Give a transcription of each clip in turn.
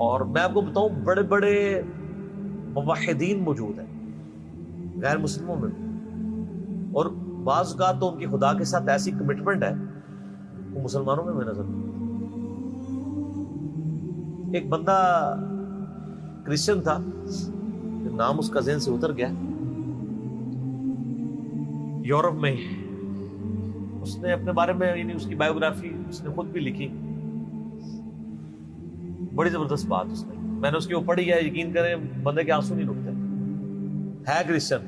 اور میں آپ کو بتاؤں بڑے بڑے موحدین موجود ہیں غیر مسلموں میں، اور بعض اوقات تو ان کی خدا کے ساتھ ایسی کمٹمنٹ ہے وہ مسلمانوں میں نظر نہیں۔ ایک بندہ کرسچن تھا، نام اس کا ذہن سے اتر گیا، یورپ میں ہی اس نے اپنے بارے میں یعنی اس کی بایوگرافی اس نے خود بھی لکھی، بڑی زبردست بات اس نے، میں نے اس کے اوپر پڑھی ہے، یقین کریں بندے کے آنسو نہیں رکتے، ہے کرسچن۔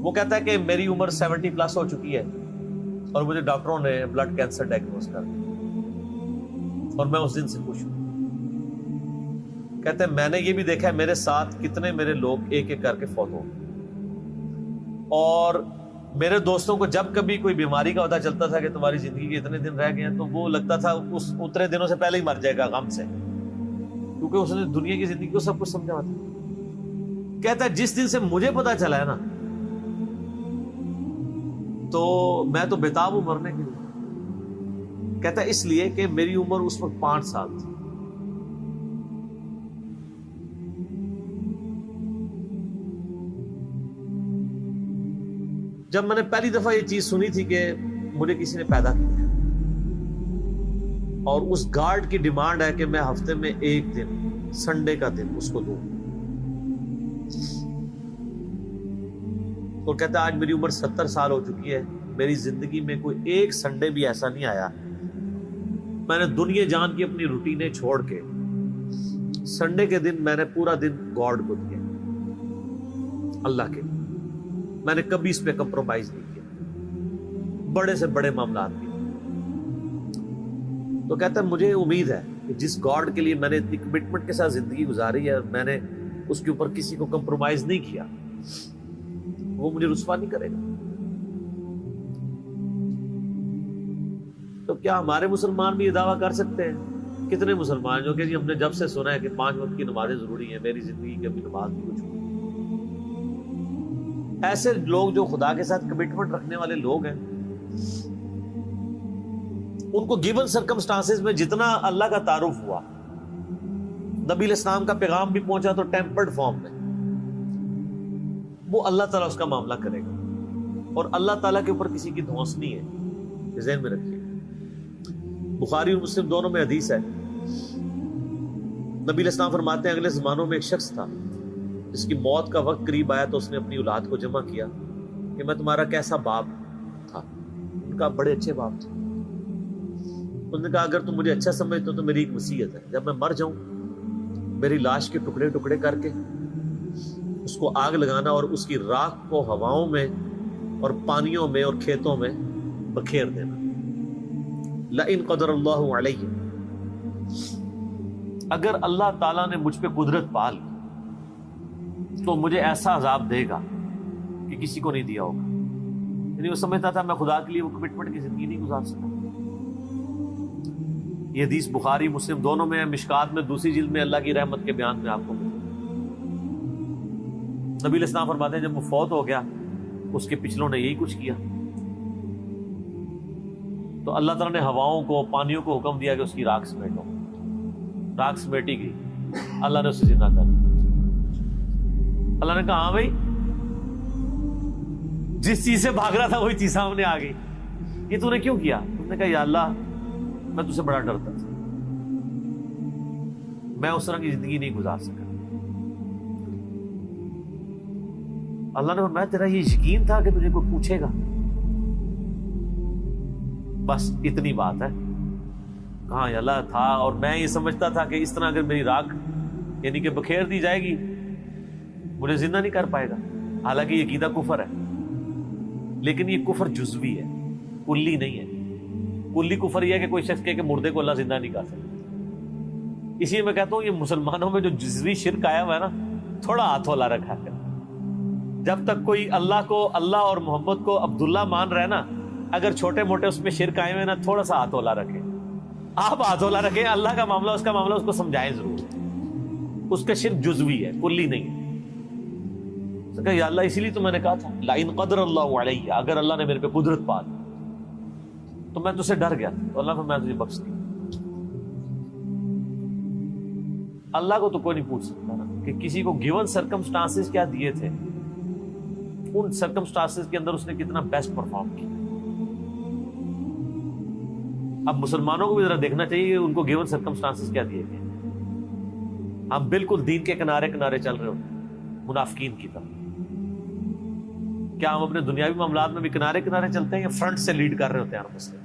وہ کہتا ہے کہ میری عمر 70+ ہو چکی ہے اور مجھے ڈاکٹروں نے بلڈ کینسر ڈائگنوز کر دیا اور میں اس دن سے خوش ہوں۔ کہتے ہیں میں نے یہ بھی دیکھا ہے میرے ساتھ کتنے میرے لوگ ایک ایک کر کے فوت ہو گئے، اور میرے دوستوں کو جب کبھی کوئی بیماری کا پتہ چلتا تھا کہ تمہاری زندگی کے اتنے دن رہ گئے ہیں، تو وہ لگتا تھا اس اتنے دنوں سے پہلے ہی مر جائے گا غم سے، کیونکہ اس نے دنیا کی زندگی کو سب کچھ سمجھا تھا۔ کہتا ہے جس دن سے مجھے پتہ چلا ہے نا، تو میں تو بےتاب ہوں مرنے کے لیے۔ کہتا ہے اس لیے کہ میری عمر اس وقت 5 سال تھی۔ جب میں نے پہلی دفعہ یہ چیز سنی تھی کہ مجھے کسی نے پیدا کیا اور اس گارڈ کی ڈیمانڈ ہے کہ میں ہفتے میں ایک دن سنڈے کا دن اس کو دوں، اور کہتا ہے آج میری عمر 70 سال ہو چکی ہے، میری زندگی میں کوئی ایک سنڈے بھی ایسا نہیں آیا میں نے دنیا جان کی اپنی روٹینیں چھوڑ کے سنڈے کے دن میں نے پورا دن گاڈ کو دیا، اللہ کے، میں نے کبھی اس پہ کمپرومائز نہیں کیا، بڑے سے بڑے معاملات بھی۔ تو کہتا ہے مجھے امید ہے کہ جس گاڈ کے لیے میں نے اتنی کمٹمنٹ کے ساتھ زندگی گزاری ہے، میں نے اس کے اوپر کسی کو کمپرومائز نہیں کیا، وہ مجھے رسوا نہیں کرے گا۔ تو کیا ہمارے مسلمان بھی یہ دعویٰ کر سکتے ہیں؟ کتنے مسلمان جو کہ جی ہم نے جب سے سنا ہے کہ 5 وقت کی نمازیں ضروری ہیں، میری زندگی کی ابھی نماز نہیں کچھ ہوئی۔ ایسے لوگ جو خدا کے ساتھ کمٹمنٹ رکھنے والے لوگ ہیں، ان کو گیون سرکمسٹانسز میں جتنا اللہ کا تعارف ہوا، نبی علیہ السلام کا پیغام بھی پہنچا تو ٹیمپرڈ فارم میں، وہ اللہ تعالیٰ اس کا معاملہ کرے گا، اور اللہ تعالیٰ کے اوپر کسی کی دھونس نہیں ہے، یہ ذہن میں رکھیے۔ بخاری اور مسلم دونوں میں حدیث ہے، نبی علیہ السلام فرماتے ہیں اگلے زمانوں میں ایک شخص تھا جس کی موت کا وقت قریب آیا تو اس نے اپنی اولاد کو جمع کیا کہ میں تمہارا کیسا باپ تھا؟ ان کا بڑے اچھے باپ تھے۔ انہوں نے کہا اگر تم مجھے اچھا سمجھتے ہو تو میری ایک وصیت ہے، جب میں مر جاؤں میری لاش کے ٹکڑے ٹکڑے کر کے اس کو آگ لگانا اور اس کی راکھ کو ہواؤں میں اور پانیوں میں اور کھیتوں میں بکھیر دینا۔ لئن قدر اللہ علیہ، اگر اللہ تعالیٰ نے مجھ پہ قدرت پال تو مجھے ایسا عذاب دے گا کہ کسی کو نہیں دیا ہوگا۔ یعنی وہ سمجھتا تھا میں خدا کے لیے وہ کمٹمنٹ کی زندگی نہیں گزار سکا۔ یہ حدیث بخاری مسلم دونوں میں ہے، مشکات میں دوسری جلد میں اللہ کی رحمت کے بیان میں آپ کو ملے۔ نبی علیہ السلام فرماتے ہیں جب وہ فوت ہو گیا اس کے پچھلوں نے یہی کچھ کیا، تو اللہ تعالیٰ نے ہواؤں کو پانیوں کو حکم دیا کہ اس کی راکھ سمیٹو، راکھ سمیٹی گئی، اللہ نے اسے زندہ کر دیا۔ اللہ نے کہا ہاں بھائی، جس چیز سے بھاگ رہا تھا وہی چیز سامنے آ گئی، یہ تو نے کیوں کیا؟ اس نے کہا یا اللہ میں تجھ سے بڑا ڈرتا تھا، میں اس طرح کی زندگی نہیں گزار سکا۔ اللہ نے فرمایا تیرا یہ یقین تھا کہ تجھے کوئی پوچھے گا؟ بس اتنی بات ہے۔ کہاں یا اللہ تھا، اور میں یہ سمجھتا تھا کہ اس طرح اگر میری راکھ یعنی کہ بکھیر دی جائے گی مجھے زندہ نہیں کر پائے گا، حالانکہ یہ عقیدہ کفر ہے، لیکن یہ کفر جزوی ہے، کلی نہیں ہے۔ کلی کفر یہ ہے کہ کوئی شخص کہے کہ مردے کو اللہ زندہ نہیں کر سکتا۔ اسی میں کہتا ہوں یہ مسلمانوں میں جو جزوی شرک آیا ہوا ہے نا، تھوڑا ہاتھ ہلا رکھا ہے۔ جب تک کوئی اللہ کو، اللہ اور محمد کو عبداللہ مان رہے نا، اگر چھوٹے موٹے اس میں شرک آئے ہوئے نا، تھوڑا سا ہاتھ ہلا رکھیں، آپ ہاتھ ہلا رکھیں، اللہ کا معاملہ، اس کا معاملہ اس کو سمجھائیں ضرور، اس کا شرک جزوی ہے، کلی نہیں ہے۔ کہ یا اللہ اسی لیے تو میں نے کہا تھا لئن قدر اللہ علیہ، اگر اللہ نے میرے پہ قدرت پال تو میں تجھ سے ڈر گیا، تو اللہ نے میں تجھے بخش دیا۔ اللہ کو تو کوئی نہیں پوچھ سکتا نا کہ کسی کو گیون سرکمسٹانسز کیا دیے تھے, ان سرکمسٹانسز کے اندر اس نے کتنا بیسٹ پرفارم کیا. اب مسلمانوں کو بھی ذرا دیکھنا چاہیے کہ ان کو گیون سرکمسٹانسز کیا دیے گئے. ہم بالکل دین کے کنارے کنارے چل رہے ہوتے ہیں منافقین کی طرح. کیا ہم اپنے دنیاوی معاملات میں بھی کنارے کنارے چلتے ہیں یا فرنٹ سے لیڈ کر رہے ہوتے ہیں ہر مسئلے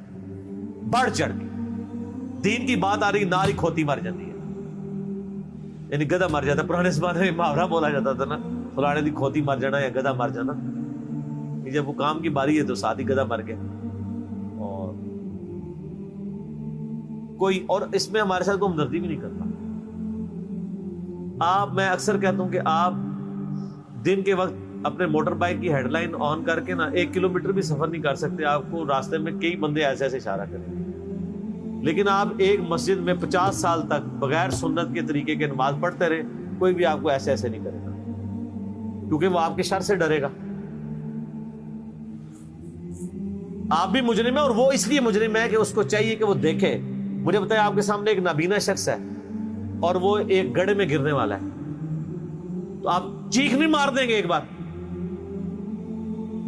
بڑھ چڑھ کے؟ دین کی بات آ رہی ناری کھوتی مر جاتی ہے, یعنی گدھا مر جاتا ہے. پرانے زمانے میں محاورہ بولا جاتا تھا نا, فلانے دی کھوتی مر جانا یا گدھا مر جانا. جب وہ کام کی باری ہے تو ساتھ ہی گدھا مر گیا. اور کوئی اور اس میں ہمارے ساتھ کوئی ہمدردی بھی نہیں کرتا. میں اکثر کہتا ہوں کہ آپ دن کے وقت اپنے موٹر بائک کی ہیڈ لائن آن کر کے نا 1 کلومیٹر بھی سفر نہیں کر سکتے. آپ کو راستے میں کئی بندے ایسے ایسے اشارہ کریں گے, لیکن آپ ایک مسجد میں 50 سال تک بغیر سنت کے طریقے کے نماز پڑھتے رہے, کوئی بھی آپ کو ایسے ایسے نہیں کرے گا, کیونکہ وہ آپ کے شر سے ڈرے گا. آپ بھی مجرم ہے, اور وہ اس لیے مجرم ہے کہ اس کو چاہیے کہ وہ دیکھے. مجھے بتائیں, آپ کے سامنے ایک نابینا شخص ہے اور وہ ایک گڑھے میں گرنے والا ہے, تو آپ چیخ نہیں مار دیں گے ایک بار؟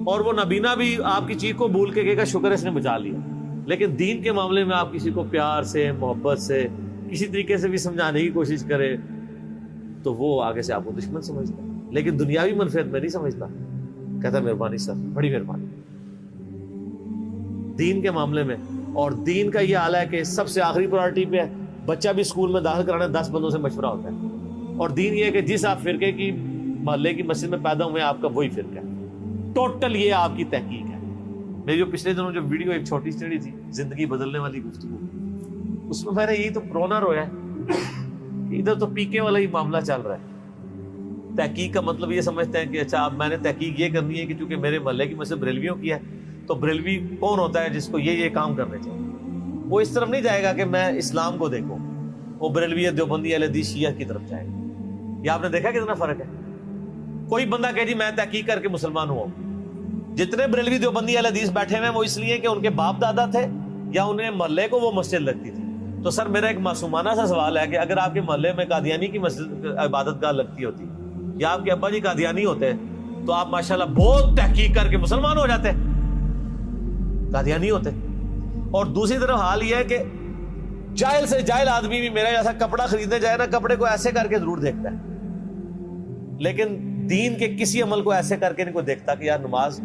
اور وہ نابینا بھی آپ کی چیخ کو بھول کے کہے گا شکر ہے اس نے بچا لیا. لیکن دین کے معاملے میں آپ کسی کو پیار سے, محبت سے, کسی طریقے سے بھی سمجھانے کی کوشش کرے تو وہ آگے سے آپ کو دشمن سمجھتا ہے, لیکن دنیاوی منفعت میں نہیں سمجھتا. کہتا مہربانی سر, بڑی مہربانی. دین کے معاملے میں, اور دین کا یہ حال ہے کہ سب سے آخری پرائرٹی پہ ہے. بچہ بھی اسکول میں داخل کرانا 10 بندوں سے مشورہ ہوتا ہے, اور دین یہ ہے کہ جس آپ فرقے کی محلے کی مسجد میں پیدا ہوئے ہیں آپ کا وہی فرقہ ہے. ٹوٹل یہ آپ کی تحقیق ہے. میری جو پچھلے دنوں جو ویڈیو ایک چھوٹی چڑی تھی, زندگی بدلنے والی گفتگو, اس میں نے یہی تو رونا رویا ہے کہ ادھر تو پیکے والا ہی معاملہ چل رہا ہے. تحقیق کا مطلب یہ سمجھتے ہیں کہ اچھا اب میں نے تحقیق یہ کرنی ہے کہ چونکہ میرے محلے کی مسجد بریلویوں کی ہے تو بریلوی کون ہوتا ہے جس کو یہ کام کرنے چاہیے. وہ اس طرف نہیں جائے گا کہ میں اسلام کو دیکھوں, وہ بریلوی دیوبندی اہل حدیث شیعہ کی طرف جائے گا. یہ آپ نے دیکھا کتنا فرق ہے. کوئی بندہ کہ جی میں تحقیق کر کے مسلمان ہوا. جتنے بریلوی دیوبندی اہل حدیث بیٹھے ہوئے ہیں وہ اس لیے کہ ان کے باپ دادا تھے یا انہیں محلے کو وہ مسجد لگتی تھی. تو سر میرا ایک معصومانہ سا سوال ہے کہ اگر آپ کے محلے میں قادیانی کی مسجد عبادت گاہ لگتی ہوتی یا آپ کے ابا جی قادیانی ہوتے تو آپ ماشاءاللہ بہت تحقیق کر کے مسلمان ہو جاتے, قادیانی ہوتے. اور دوسری طرف حال یہ ہے کہ جاہل سے جاہل آدمی بھی میرا جیسا کپڑا خریدنے جائے نا, کپڑے کو ایسے کر کے ضرور دیکھتا ہے, لیکن دین کے کسی عمل کو ایسے کر کے نہیں کوئی دیکھتا کہ یار نماز,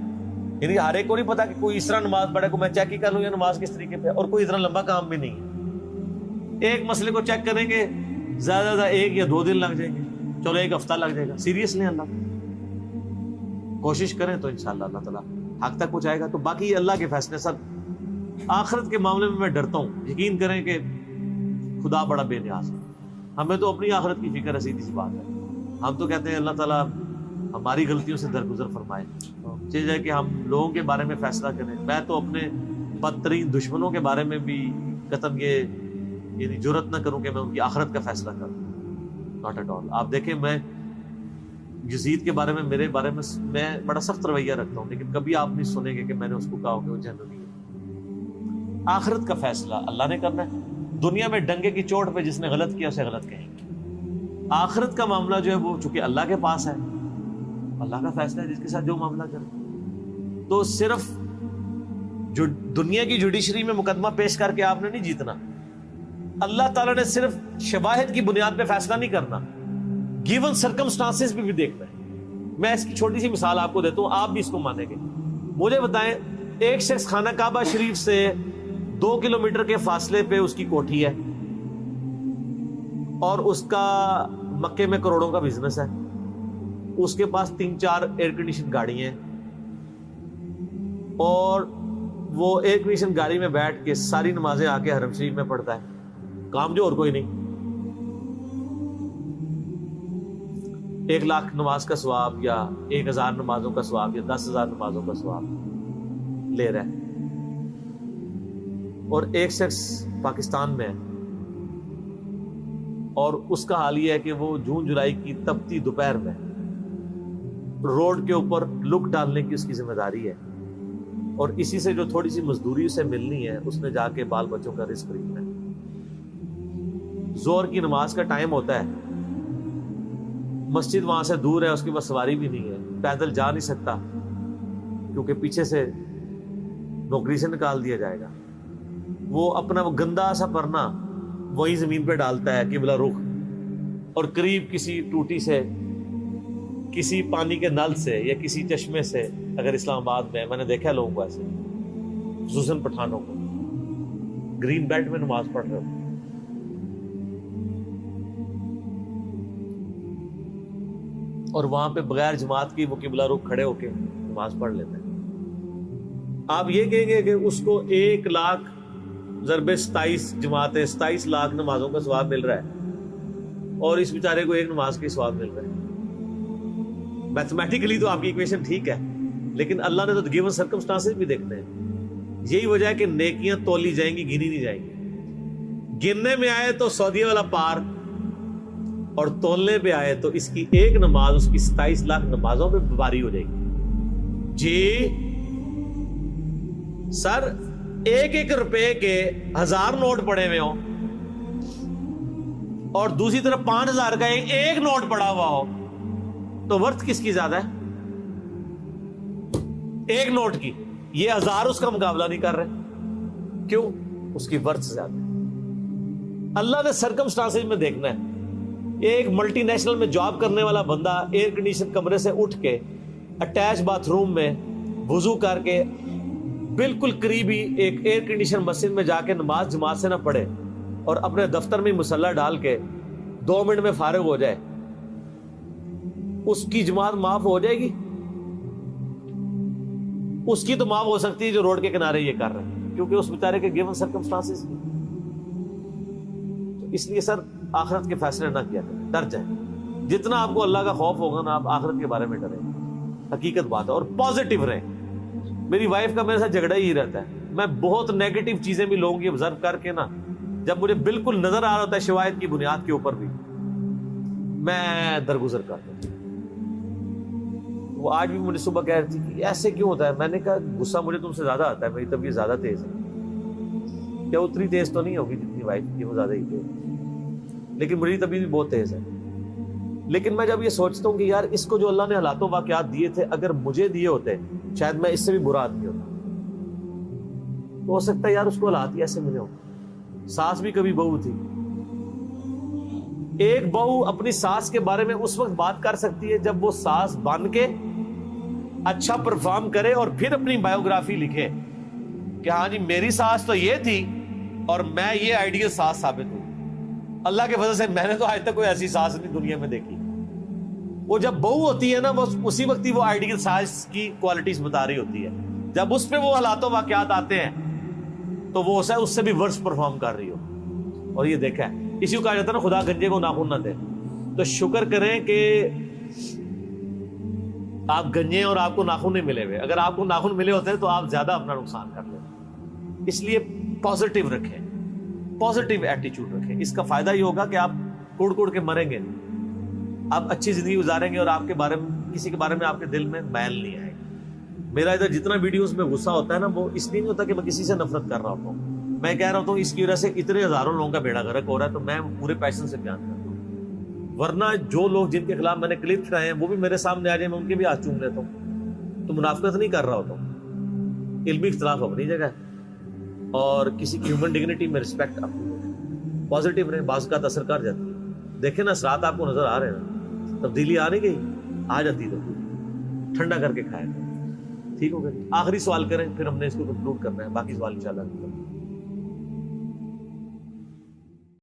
یعنی ہر ایک کو نہیں پتا کہ کوئی اس طرح نماز پڑھے کو میں چیک ہی کر لوں یا نماز کس طریقے پہ, اور کوئی اتنا لمبا کام بھی نہیں ہے. ایک مسئلے کو چیک کریں گے زیادہ زیادہ 1 یا 2 دن لگ جائیں گے, چلو 1 ہفتہ لگ جائے گا. سیریس لیں اللہ, کوشش کریں تو انشاءاللہ اللہ تعالیٰ حق تک پہنچائے گا. تو باقی اللہ کے فیصلے. سر آخرت کے معاملے میں ڈرتا ہوں, یقین کریں کہ خدا بڑا بے نیاز ہے. ہمیں تو اپنی آخرت کی فکر ہے, سیدھی سی بات ہے. ہم تو کہتے ہیں اللہ تعالیٰ ہماری غلطیوں سے درگزر فرمائے, چاہیے کہ ہم لوگوں کے بارے میں فیصلہ کریں. میں تو اپنے بدترین دشمنوں کے بارے میں بھی قطن یہ یعنی جرأت نہ کروں کہ میں ان کی آخرت کا فیصلہ کروں, ناٹ ایٹ آل. آپ دیکھیں میں یزید کے بارے میں, میرے بارے میں بڑا سخت رویہ رکھتا ہوں, لیکن کبھی آپ نہیں سنیں گے کہ میں نے اس کو کہا کہ وہ جہنمی ہے. آخرت کا فیصلہ اللہ نے کرنا ہے. دنیا میں ڈنگے کی چوٹ پہ جس نے غلط کیا اسے غلط کہیں گے. آخرت کا معاملہ جو ہے وہ چونکہ اللہ کے پاس ہے, اللہ کا فیصلہ ہے جس کے ساتھ جو معاملہ کرے. تو صرف جو دنیا کی جوڈیشری میں مقدمہ پیش کر کے آپ نے نہیں جیتنا. اللہ تعالیٰ نے صرف شواہد کی بنیاد پہ فیصلہ نہیں کرنا, گیون سرکمسٹانسز بھی دیکھنا ہے. میں اس کی چھوٹی سی مثال آپ کو دیتا ہوں, آپ بھی اس کو مانیں گے. مجھے بتائیں, ایک شخص خانہ کعبہ شریف سے 2 کلومیٹر کے فاصلے پہ اس کی کوٹھی ہے اور اس کا مکے میں کروڑوں کا بزنس ہے, اس کے پاس 3-4 ایئر کنڈیشن گاڑی ہیں, اور وہ ایئر کنڈیشن گاڑی میں بیٹھ کے ساری نمازیں آ کے حرم شریف میں پڑھتا ہے. کام جو اور کوئی نہیں. 1 لاکھ نماز کا ثواب یا 1000 نمازوں کا ثواب یا 10,000 نمازوں کا ثواب لے رہا ہے. اور ایک شخص پاکستان میں ہے اور اس کا حال یہ ہے کہ وہ جون جولائی کی تپتی دوپہر میں روڈ کے اوپر لک ڈالنے کی اس کی ذمہ داری ہے, اور اسی سے جو تھوڑی سی مزدوری اسے ملنی ہے اس نے جا کے بال بچوں کا رزق خریدنا ہے. ظہر کی نماز کا ٹائم ہوتا ہے, مسجد وہاں سے دور ہے, اس کے پاس سواری بھی نہیں ہے, پیدل جا نہیں سکتا کیونکہ پیچھے سے نوکری سے نکال دیا جائے گا. وہ اپنا وہ گندا سا پرنا وہی زمین پہ ڈالتا ہے قبلہ رخ, اور قریب کسی ٹوٹی سے, کسی پانی کے نل سے یا کسی چشمے سے, اگر اسلام آباد میں نے دیکھا لوگوں کو ایسے, خصوصاً پٹھانوں کو, گرین بیلٹ میں نماز پڑھ رہے ہو. اور وہاں پہ بغیر جماعت کی وہ قبلہ رخ کھڑے ہو کے نماز پڑھ لیتے ہیں. آپ یہ کہیں گے کہ اس کو 1 لاکھ ضرب 27 جماعتیں 27 لاکھ نمازوں کا ثواب مل رہا ہے, اور اس بیچارے کو 1 نماز کے ثواب مل رہا ہے. میتھمیٹیکلی تو آپ کی ایکویشن ٹھیک ہے, لیکن اللہ نے تو گیون سرکمسٹانسز بھی دیکھنے ہیں. یہی وجہ ہے کہ نیکیاں تولی جائیں گی, گنی نہیں جائیں گی. گننے میں آئے تو سعودیہ والا پار, اور تولنے پہ آئے تو اس کی 1 نماز اس کی 27 لاکھ نمازوں پہ باری ہو جائے گی. جی سر, 1 روپے کے 1000 نوٹ پڑے ہوئے ہوں اور دوسری طرف 5000 کا ایک نوٹ پڑا ہوا ہو, تو ورتھ کس کی زیادہ ہے؟ 1 نوٹ کی. یہ 1000 اس کا مقابلہ نہیں کر رہے. کیوں؟ اس کی ورتھ زیادہ ہے. اللہ نے سرکمسٹانسز میں دیکھنا ہے. ایک ملٹی نیشنل میں جاب کرنے والا بندہ ایئر کنڈیشن کمرے سے اٹھ کے اٹیچ باتھ روم میں وضو کر کے بالکل قریبی ایک ایئر کنڈیشن مسجد میں جا کے نماز جماعت سے نہ پڑھے اور اپنے دفتر میں مصلی ڈال کے 2 منٹ میں فارغ ہو جائے, اس کی جماعت معاف ہو جائے گی؟ اس کی تو معاف ہو سکتی ہے جو روڈ کے کنارے یہ کر رہے ہیں, کیونکہ اس بیچارے کے گیون سرکمسٹانسز. تو اس لیے سر آخرت کے فیصلے نہ کیا کریں, ڈر جائیں. جتنا آپ کو اللہ کا خوف ہوگا نا, آپ آخرت کے بارے میں ڈریں. حقیقت بات ہے. اور پازیٹیو رہیں. میری وائف کا میرے ساتھ جھگڑا ہی رہتا ہے. میں بہت نیگیٹو چیزیں بھی لوگوں کی آبزرو کر کے نا, جب مجھے بالکل نظر آ رہا ہوتا ہے شواہد کی بنیاد کے اوپر بھی, میں درگزر کرتا ہوں. وہ آج بھی مجھے صبح کہہ رہی تھی کہ ایسے کیوں ہوتا ہے. میں نے کہا غصہ مجھے تم سے زیادہ آتا ہے, میری طبیعت زیادہ تیز ہے. کیا اتنی تیز تو نہیں ہوگی جتنی وائف کی, وہ زیادہ ہی تیز, لیکن میری طبیعت بھی بہت تیز ہے. لیکن میں جب یہ سوچتا ہوں کہ یار اس کو جو اللہ نے حالات و واقعات دیے تھے, اگر مجھے دیے ہوتے شاید میں اس سے بھی برا آدمی ہوتا. تو ہو سکتا ہے یار اس کو حالات ہی ایسے ملے ہوں. ساس بھی کبھی بہو تھی. ایک بہو اپنی ساس کے بارے میں اس وقت بات کر سکتی ہے جب وہ ساس بن کے اچھا پرفارم کرے اور پھر اپنی بایوگرافی لکھے کہ ہاں جی میری ساس تو یہ تھی اور میں یہ آئیڈیل ساس ثابت ہوں. اللہ کے فضل سے میں نے تو آج تک کوئی ایسی ساس نہیں دنیا میں دیکھی. وہ جب بہو ہوتی ہے نا, وہ اسی وقت ہی وہ آئیڈیل ساس کی کوالٹیز بتا رہی ہوتی ہے. جب اس پہ وہ حالات و واقعات آتے ہیں تو وہ اس سے بھی ورس پرفارم کر رہی ہو. اور یہ دیکھا ہے, اسی کو کہا جاتا ہے نا خدا گنجے کو ناخن نہ دے. تو شکر کریں کہ آپ گنجے اور آپ کو ناخن نہیں ملے ہوئے. اگر آپ کو ناخن ملے ہوتے ہیں تو آپ زیادہ اپنا نقصان کر لیں. اس لیے پازیٹیو رکھیں, پازیٹیو ایٹیچیوڈ رکھیں. اس کا فائدہ یہ ہوگا کہ آپ کوڑ کوڑ کے مریں گے, آپ اچھی زندگی گزاریں گے اور آپ کے بارے میں کسی کے بارے میں آپ کے دل میں میل نہیں آئے گا. میرا ادھر جتنا ویڈیوز میں غصہ ہوتا ہے نا, وہ اس لیے نہیں ہوتا کہ میں کسی سے نفرت کر رہا ہوتا ہوں. میں کہہ رہا ہوں اس کی وجہ سے اتنے ہزاروں لوگوں کا بیڑا غرق ہو رہا ہے, تو میں پورے پیشن سے بیان کرتا ہوں. ورنہ جو لوگ جن کے خلاف میں نے کلپ چڑھائے ہیں وہ بھی میرے سامنے آ جائیں, میں ان کے بھی ہاتھ چوم لیتا ہوں. تو منافقت نہیں کر رہا ہوتا ہوں. علمی اختلاف اپنی جگہ اور کسی کی ہیومن ڈگنیٹی میں رسپیکٹ اپنی جگہ. پازیٹیو رہیں, بعض کا اثر کر جاتی ہے. دیکھیں نا اثرات آپ کو نظر آ رہے ہیں, تبدیلی آ نہیں گئی, آ جاتی تو ٹھنڈا کر کے کھائے. ٹھیک ہو گیا. آخری سوال کریں, پھر ہم نے اس کو کنکلوڈ کرنا ہے, باقی سوال انشاءاللہ.